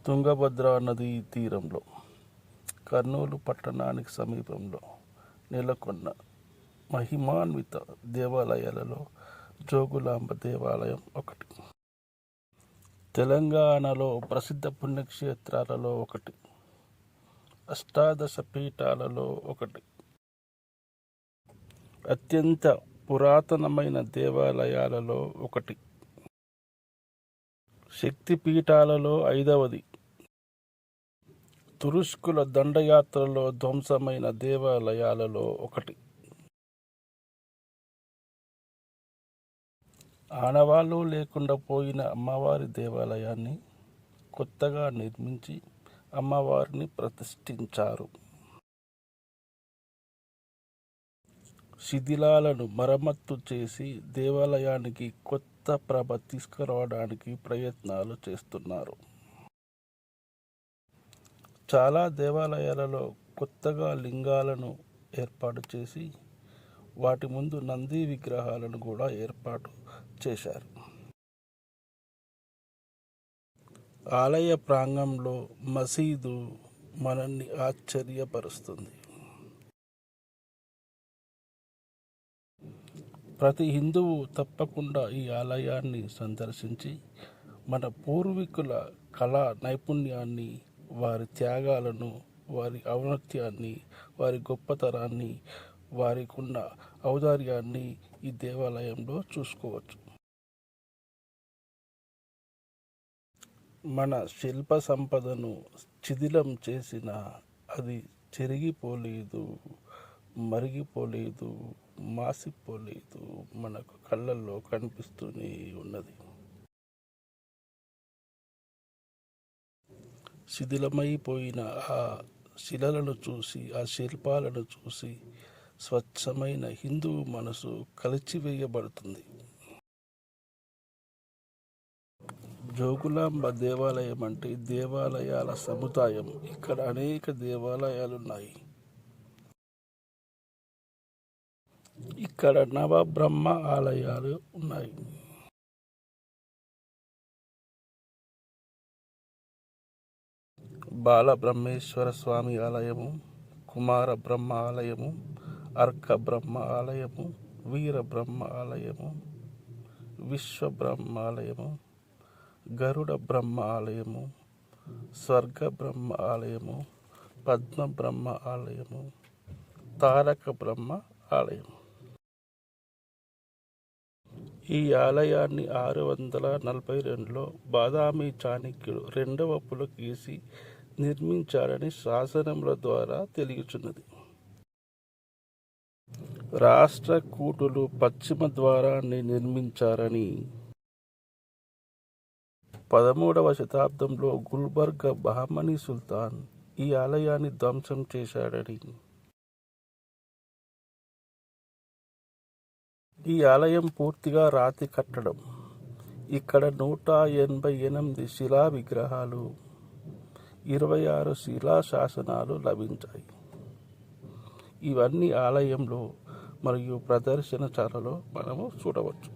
తుంగభద్రా నదీ తీరంలో కర్నూలు పట్టణానికి సమీపంలో నెలకొన్న మహిమాన్విత దేవాలయాలలో జోగులాంబ దేవాలయం ఒకటి. తెలంగాణలో ప్రసిద్ధ పుణ్యక్షేత్రాలలో ఒకటి. అష్టాదశ పీఠాలలో ఒకటి. అత్యంత పురాతనమైన దేవాలయాలలో ఒకటి. శక్తిపీఠాలలో 5వది. తురుష్కుల దండయాత్రలో ధ్వంసమైన దేవాలయాలలో ఒకటి. ఆనవాళ్ళు లేకుండా పోయిన అమ్మవారి దేవాలయాన్ని కొత్తగా నిర్మించి అమ్మవారిని ప్రతిష్ఠించారు. శిథిలాలను మరమ్మత్తు చేసి దేవాలయానికి కొత్త ప్రభ తీసుకురావడానికి ప్రయత్నాలు చేస్తున్నారు. చాలా దేవాలయాలలో కొత్తగా లింగాలను ఏర్పాటు చేసి వాటి ముందు నంది విగ్రహాలను కూడా ఏర్పాటు చేశారు. ఆలయ ప్రాంగణంలో మసీదు మనల్ని ఆశ్చర్యపరుస్తుంది. ప్రతి హిందువు తప్పకుండా ఈ ఆలయాన్ని సందర్శించి మన పూర్వీకుల కళా నైపుణ్యాన్ని, వారి త్యాగాలను, వారి ఔన్నత్యాన్ని, వారి గొప్పతనాన్ని, వారికి ఉన్న ఔదార్యాన్ని ఈ దేవాలయంలో చూసుకోవచ్చు. మన శిల్ప సంపదను శిథిలం చేసిన అది చెరిగిపోలేదు, మరిగిపోలేదు, మాసిపోలేదు, మనకు కళ్ళల్లో కనిపిస్తూనే ఉన్నది. శిథిలమైపోయిన ఆ శిలలను చూసి, ఆ శిల్పాలను చూసి స్వచ్ఛమైన హిందువు మనసు కలిచివేయబడుతుంది. జోగులాంబ దేవాలయం అంటే దేవాలయాల సముదాయం. ఇక్కడ అనేక దేవాలయాలున్నాయి. ఇక్కడ నవబ్రహ్మ ఆలయాలు ఉన్నాయి. బాలబ్రహ్మేశ్వర స్వామి ఆలయము, కుమార బ్రహ్మ ఆలయము, అర్క బ్రహ్మ ఆలయము, వీరబ్రహ్మ ఆలయము, విశ్వబ్రహ్మ ఆలయము, గరుడ బ్రహ్మ ఆలయము, స్వర్గ బ్రహ్మ ఆలయము, పద్మ బ్రహ్మ ఆలయము, తారక బ్రహ్మ ఆలయం. ఈ ఆలయాన్ని 642లో బాదామి చాణక్యుడు 2వ పులకేశి నిర్మించాడని శాసనముల ద్వారా తెలియచున్నది. రాష్ట్రకూటులు పశ్చిమ ద్వారాన్ని నిర్మించారని, 13వ శతాబ్దంలో గుల్బర్గ బహమనీ సుల్తాన్ ఈ ఆలయాన్ని ధ్వంసం చేశాడని, ఈ ఆలయం పూర్తిగా రాతి కట్టడం. ఇక్కడ 188 శిలా విగ్రహాలు, 26 శిలా శాసనాలు లభించాయి. ఇవన్నీ ఆలయంలో మరియు ప్రదర్శనశాలలో మనము చూడవచ్చు.